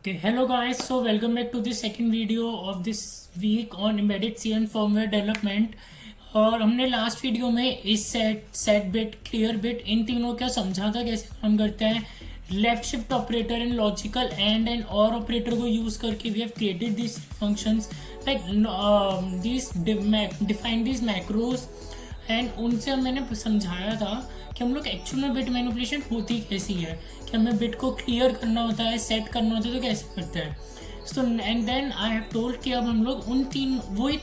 Okay, hello guys. So welcome back to the second video of this week on embedded C and firmware development. और हमने last video में इस set bit clear bit इन तीनों का समझा था कैसे काम करते हैं. Left shift operator and logical and और ऑपरेटर को यूज करके we have created this functions like this define this macros and उनसे मैंने समझाया था कि हम लोग एक्चुअल में बिट मैनिपुलेशन होती कैसी है, कि हमें बिट को क्लियर करना होता है, सेट करना होता है तो कैसे करते हैं. So and then I have told कि अब हम लोग उन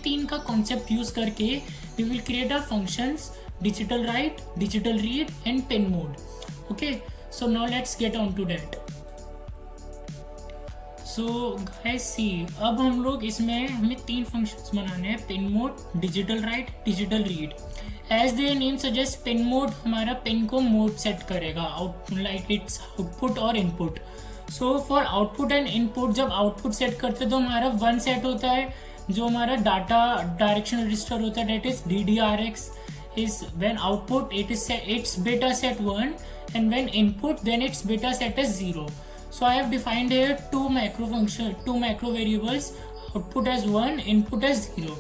तीन का कॉन्सेप्ट यूज करके we will create our functions digital write, digital read and pin mode. Okay, so now let's get on to that. So guys see, अब हम लोग इसमें हमें तीन फंक्शंस बनाने हैं, pin mode, digital write, digital read. As the name suggest, pin mode हमारा पिन को मोड सेट करेगा, लाइक इट्स आउटपुट और input. So for output and input, जब आउटपुट सेट करते तो हमारा वन सेट होता है जो हमारा डाटा डायरेक्शन रजिस्टर होता है, that is DDRX. is when output it is set, its beta set 1, and when input then its beta set is 0. So I have defined here two macro variables, output as 1, input as 0.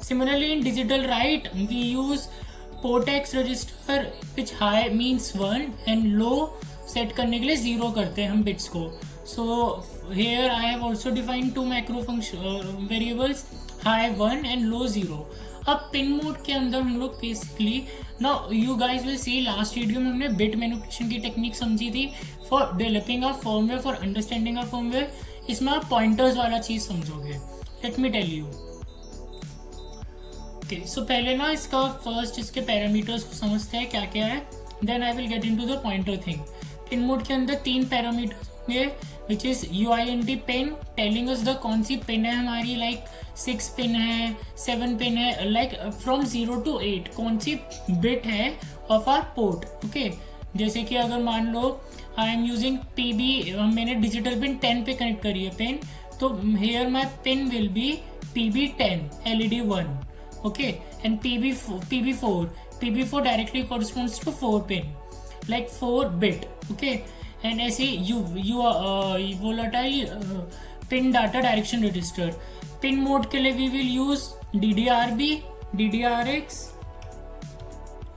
Similarly in digital write we use port X register which high means 1 and low set करने के लिए 0 करते हैं हम bits को. So here I have also defined two macro variables, high 1 and low 0. अब pin mode के अंदर हम लोग basically now you guys will see, last video में हमने बिट मैनिपुलेशन की टेक्निक समझी थी for developing a firmware, for understanding a firmware. इसमें आप पॉइंटर्स वाला चीज समझोगे. Let me tell you. Okay, so पहले ना इसका फर्स्ट इसके पैरामीटर्स को समझते हैं क्या क्या है, then I will get into the pointer thing. Pin mode के अंदर तीन पैरामीटर्स होंगे which is UINT pin, telling us the कौन सी पिन है हमारी, लाइक 6 पिन है, 7 पिन है, लाइक फ्रॉम 0 to 8 कौन सी बिट है ऑफ आर पोर्ट. ओके, जैसे कि अगर मान लो आई एम यूजिंग PB, मैंने डिजिटल पिन 10 पे कनेक्ट करी है पिन, तो here my pin will be PB10 LED 1. Okay, and PB4 directly corresponds to 4 pin, like 4 bit. Okay, and ऐसे volatile pin data direction register. Pin mode के लिए we will use DDRB, DDRX.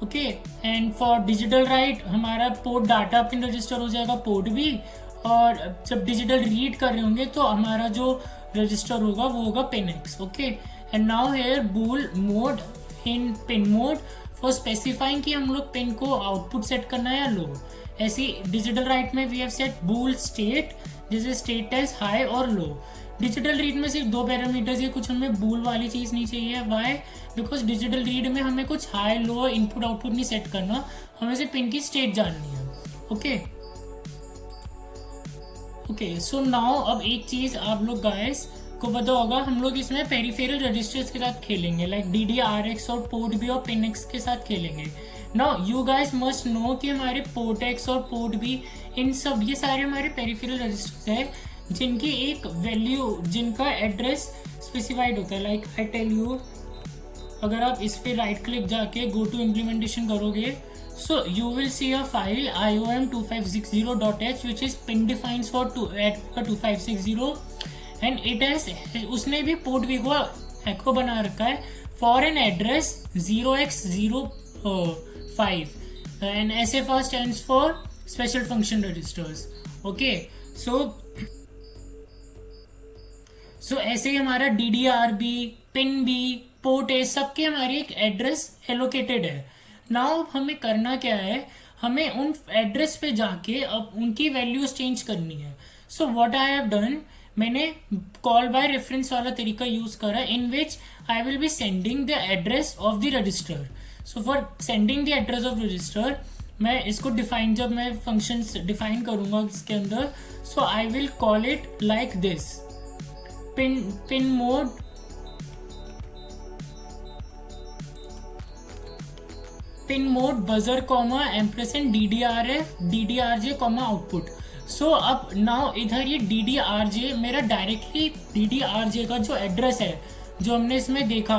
Okay, and for digital right हमारा port data pin register हो जाएगा, port भी. और जब digital read कर रहे होंगे तो हमारा जो रजिस्टर होगा वो होगा pin X. Okay, and now here bool mode in pin mode for specifying कि हम लोग पिन को आउटपुट सेट करना है या लो. ऐसी डिजिटल राइट में we have set bool state, जैसे स्टेट एज हाई और लो. डिजिटल रीड में सिर्फ 2 पैरामीटर्स है, कुछ हमें बूल वाली चीज नहीं चाहिए. वाई? बिकॉज डिजिटल रीड में हमें कुछ हाई लो इनपुट आउटपुट नहीं सेट करना, हमें सिर्फ पिन की स्टेट जाननी है. ओके, सो नाउ अब एक चीज आप लोग गाइस को पता होगा, हम लोग इसमें पेरिफेरल रजिस्टर्स के साथ खेलेंगे, लाइक DDRX और पोर्ट B और पिन X के साथ खेलेंगे. Now you guys must know कि हमारे पोर्ट X और पोर्ट B, इन सब ये सारे हमारे पेरिफेरल रजिस्टर्स हैं जिनकी एक वैल्यू, जिनका एड्रेस स्पेसिफाइड होता है. लाइक आई टेल यू, अगर आप इस पे राइट क्लिक जाके गो टू इम्प्लीमेंटेशन करोगे, so you will see a file iom2560.h which is pin defines for 2560 and it has, उसने भी पोर्ट B को echo बना रखा है for an address 0x05 and SFR stands for special function registers. Okay, so ऐसे ही हमारा DDRB, pin B, port A सबके हमारी एक एड्रेस एलोकेटेड है. नाउ हमें करना क्या है, हमें उन एड्रेस पे जाके अब उनकी वैल्यूज चेंज करनी है. So what I have done, मैंने कॉल बाय रेफरेंस वाला तरीका यूज करा, in which I will be sending the address of the register. So for sending the address of register, मैं इसको डिफाइन, जब मैं फंक्शंस डिफाइन करूंगा इसके अंदर, so I will call it like this, pin mode buzzer comma ampersand DDRJ comma output. So अब now इधर ये DDRJ मेरा डायरेक्टली DDRJ का जो एड्रेस है जो हमने इसमें देखा,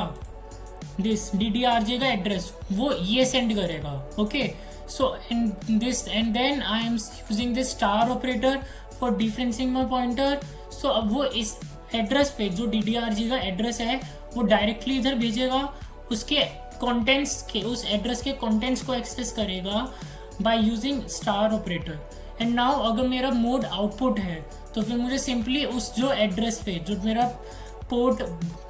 दिस DDRJ का एड्रेस वो ये सेंड करेगा. Okay, so in this and then I am using this star operator for differencing my pointer. So अब वो इस एड्रेस पे जो DDRG का एड्रेस है वो डायरेक्टली इधर भेजेगा, उसके कंटेंट्स के, उस एड्रेस के कंटेंट्स को एक्सेस करेगा by using star operator. And now अगर मेरा मोड आउटपुट है तो फिर मुझे सिंपली उस जो एड्रेस पे जो मेरा पोर्ट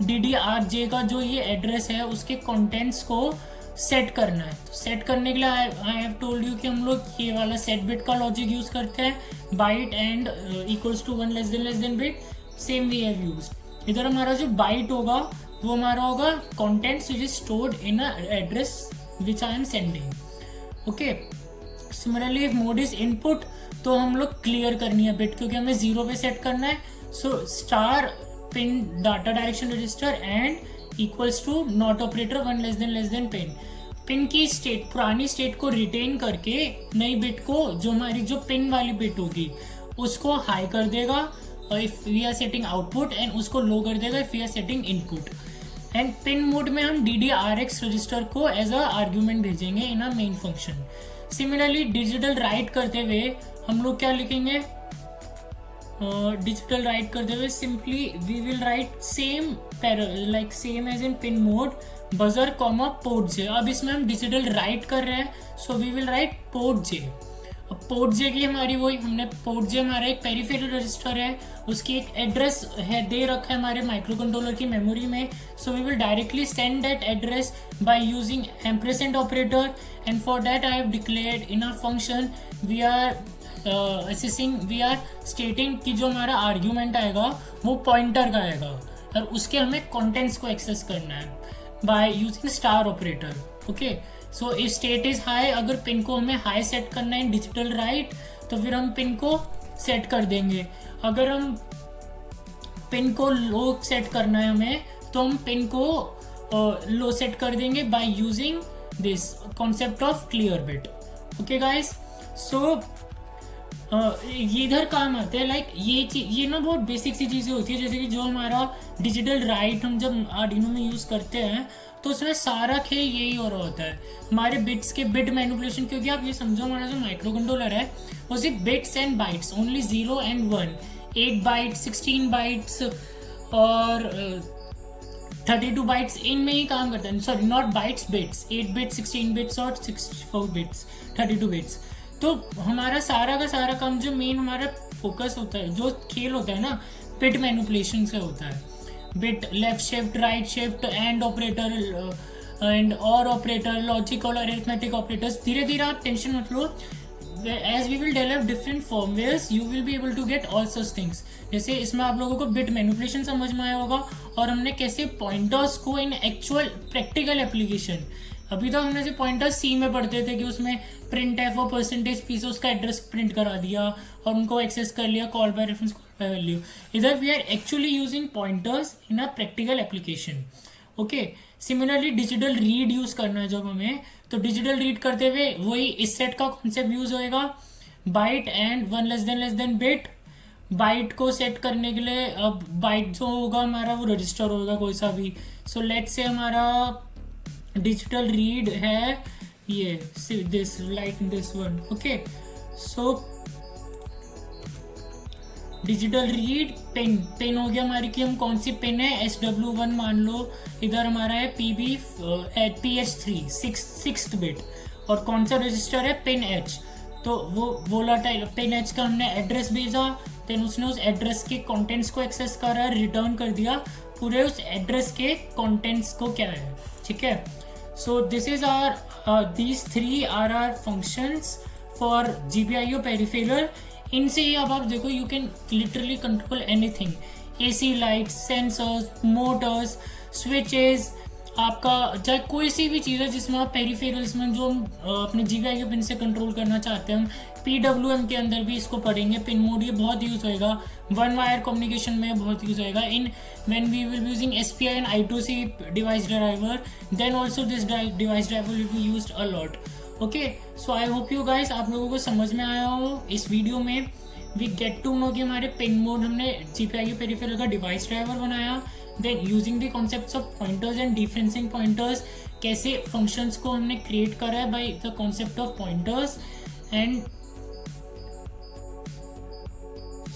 DDRJ का जो ये एड्रेस है उसके कंटेंट्स को सेट करना है। तो सेट करने के लिए आई हैव टोल्ड यू कि हम लोग ये वाला सेट बिट का लॉजिक यूज करते हैं, byte and equals to 1 less than bit, same we have used. इधर हमारा जो बाइट होगा वो हमारा होगा contents which is stored in a address which I am sending. Okay, similarly if mode is input तो हम लोग क्लियर करनी है बिट, क्योंकि हमें 0 पे सेट करना है। So star pin data direction register and equals to not operator 1 less than pin की स्टेट, पुरानी स्टेट को रिटेन करके नई बिट को, जो हमारी जो पिन वाली बिट होगी उसको हाई कर देगा if we are setting output, and उसको लो कर देगा if we are setting input. And pin mode में हम DDRX रजिस्टर को एज अ आर्ग्यूमेंट भेजेंगे in a main function. Similarly digital write करते हुए हम लोग क्या लिखेंगे, डिजिटल राइट करते हुए simply we will write same like same as in pin mode buzzer comma port J. अब इसमें हम डिजिटल राइट कर रहे हैं, so we will write port J. अब पोर्ट जे की हमारी वही, हमने पोर्ट जे हमारा एक पेरिफेरल रजिस्टर है, उसकी एक एड्रेस है दे रखा है हमारे माइक्रो कंट्रोलर की मेमोरी में। So we will directly send that address by using ampersand operator, and for that I have declared in a function we are assessing, we are stating कि जो हमारा आर्ग्यूमेंट आएगा वो पॉइंटर का आएगा, और उसके हमें कंटेंट्स को एक्सेस करना है by using star operator. Okay, so if state is high, अगर पिन को हमें हाई सेट करना है डिजिटल राइट तो फिर हम पिन को सेट कर देंगे। अगर हम पिन को लो सेट करना है हमें तो हम पिन को लो सेट कर देंगे by using this concept of clear bit. Okay guys, so ये इधर काम आते हैं, लाइक ये ना बहुत बेसिक सी चीज़ें होती है, जैसे कि जो हमारा डिजिटल राइट हम जब आर्डिनो में यूज़ करते हैं तो उसमें सारा खेल यही हो रहा होता है, हमारे बिट्स के बिट मैनिपुलेशन। क्योंकि आप ये समझो हमारा जो माइक्रो कंट्रोलर है वो सिर्फ bits and bytes, only 0 and 1, 8 bytes, 16 bytes और 32 बाइट्स इनमें ही काम करता है। Sorry, not bytes, bits, 8 bits, 16 bits और 64 बिट्स, 32 बिट्स। तो हमारा सारा का सारा काम, जो मेन हमारा फोकस होता है, जो खेल होता है ना, बिट मैनिपुलेशन से होता है। Bit left shift, right shift, and operator and और ऑपरेटर, लॉजिकल और अरिथमेटिक ऑपरेटर्स। धीरे धीरे आप टेंशन मत लो, as we will develop different firmwares you will be able to get all such things. जैसे इसमें आप लोगों को बिट मैनिपुलेशन समझ में आया होगा, और हमने कैसे पॉइंटर्स को इन एक्चुअल प्रैक्टिकल एप्लीकेशन, अभी तो हमने से पॉइंटर सी में पढ़ते थे कि उसमें प्रिंट एफ और परसेंटेज पी से उसका एड्रेस प्रिंट करा दिया और उनको एक्सेस कर लिया, call by reference, call by value. इधर we are actually using pointers in a practical application. Okay, similarly digital read use करना है जब हमें, तो डिजिटल रीड करते हुए वही इस सेट का कॉन्सेप्ट यूज होएगा, byte and 1 less than bit. Byte को सेट करने के लिए अब बाइट जो होगा हमारा वो रजिस्टर होगा कोई सा भी। सो लेट्स से हमारा डिजिटल रीड है ये this, like this one. Okay, so digital read pin हो गया हमारी कि हम कौन सी पिन है, SW1 मान लो, इधर हमारा है PH3 सिक्स्थ बिट, और कौन सा रजिस्टर है, पिन H। तो वो वोलाटाइल पिन H का हमने एड्रेस भेजा, देन उसने उस एड्रेस के कंटेंट्स को एक्सेस करा, रिटर्न कर दिया पूरे उस एड्रेस के कंटेंट्स को क्या है। ठीक है, so this is these 3 are our functions for GPIO peripheral। इनसे ही अब आप देखो you can literally control anything, AC lights, sensors, Motors, switches, आपका चाहे कोई सी भी चीज़ है जिसमें आप पेरिफेरल्स में जो अपने GPIO पिन से कंट्रोल करना चाहते हैं, हम PWM के अंदर भी इसको पढ़ेंगे। पिन मोड ये बहुत यूज़ होएगा, वन वायर कम्युनिकेशन में बहुत यूज़ होएगा in when we will be using SPI and I2C device driver, then also this device driver will be used a lot. Okay, so I hope you guys आप लोगों को समझ में आया हो इस वीडियो में। वी गेट टू नो कि हमारे पिन मोड हमने GPIO पेरिफेरल का डिवाइस ड्राइवर बनाया, then using the concepts of pointers and differencing pointers, कैसे फंक्शंस को हमने क्रिएट करा है by the concept of pointers, and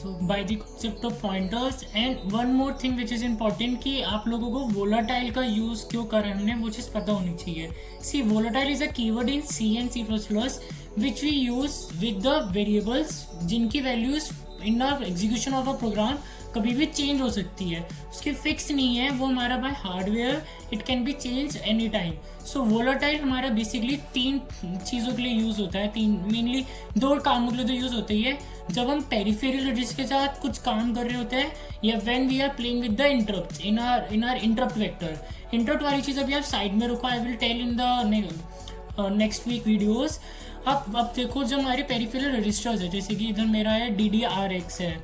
by the concept of pointers. And one more thing which is important कि आप लोगों को वोलाटाइल का यूज क्यों कर रहे हैं हमने वो चीज़ पता होनी चाहिए। C volatile is a keyword in C and C plus plus which we use with the variables जिनकी values in the execution of a program कभी भी चेंज हो सकती है, उसकी फिक्स नहीं है, वो हमारा by hardware it can be change any time. So volatile हमारा बेसिकली 3 चीज़ों के लिए यूज़ होता है, 3 मेनली 2 कामों के लिए तो यूज़ होता ही है। जब हम पेरिफेरल रजिस्टर के साथ कुछ काम कर रहे होते हैं या when we are playing with the interrupt in are interrupt vector. Interrupt वाली चीज़ अभी आप साइड में रखो, I will tell in the next week videos. अब देखो जो हमारे पेरिफेरल रजिस्टर्स है, जैसे कि इधर मेरा है DDRX है,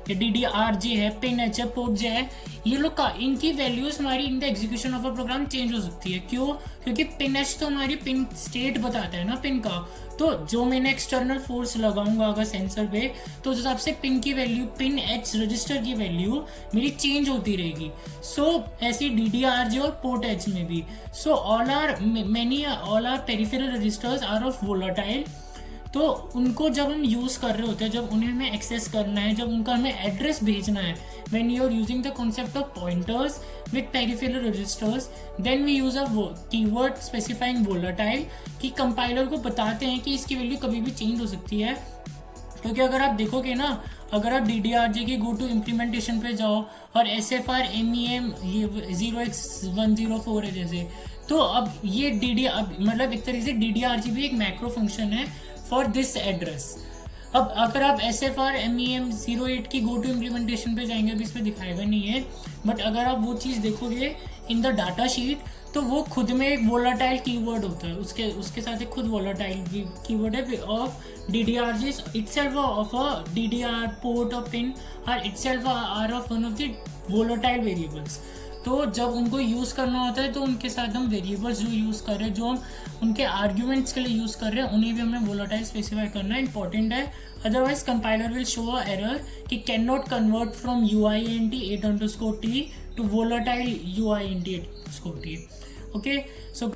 DDRJ है, पिन एच है, पोर्ट जे है, ये लोग का इनकी वैल्यूज हमारी in the execution of a program change हो सकती है। क्यों? क्योंकि पिन एच तो हमारी पिन स्टेट बताता है ना पिन का, तो जो मैंने एक्सटर्नल फोर्स लगाऊंगा अगर सेंसर पे तो उस हिसाब से पिन की वैल्यू, पिन एच रजिस्टर की वैल्यू मेरी चेंज होती रहेगी। सो ऐसी DDRJ और पोर्ट एच में भी। So all are peripheral registers are of volatile. तो उनको जब हम यूज़ कर रहे होते हैं, जब उन्हें हमें एक्सेस करना है, जब उनका हमें एड्रेस भेजना है, when you are using the concept of pointers with peripheral registers, then we use a keyword specifying volatile कि कंपाइलर को बताते हैं कि इसकी वैल्यू कभी भी चेंज हो सकती है। क्योंकि अगर आप देखोगे ना, अगर आप DDRJ की गो टू इम्प्लीमेंटेशन पे जाओ और SFR MEM ये 0x104 है जैसे, तो अब ये मतलब एक तरीके से DDRJ भी एक मैक्रो फंक्शन है फॉर दिस एड्रेस। अब अगर आप SFR MEM 08 की गो टू इम्प्लीमेंटेशन पे जाएंगे, अभी इसमें दिखाएगा नहीं है, बट अगर आप वो चीज़ देखोगे इन द डाटा शीट तो वो खुद में एक वोलाटाइल कीवर्ड होता है, उसके साथ एक खुद वोलाटाइल कीवर्ड है of DDRJ itself of a DDR port or pin or itself are of one of the volatile variables। तो जब उनको यूज़ करना होता है तो उनके साथ हम वेरिएबल्स जो यूज़ कर रहे हैं, जो हम उनके आर्ग्यूमेंट्स के लिए यूज़ कर रहे हैं, उन्हें भी हमें वोलाटाइल स्पेसिफाई करना इंपॉर्टेंट है। Otherwise compiler will show a error कि can not convert from UINT 8_T to volatile UINT 8_T। Okay, so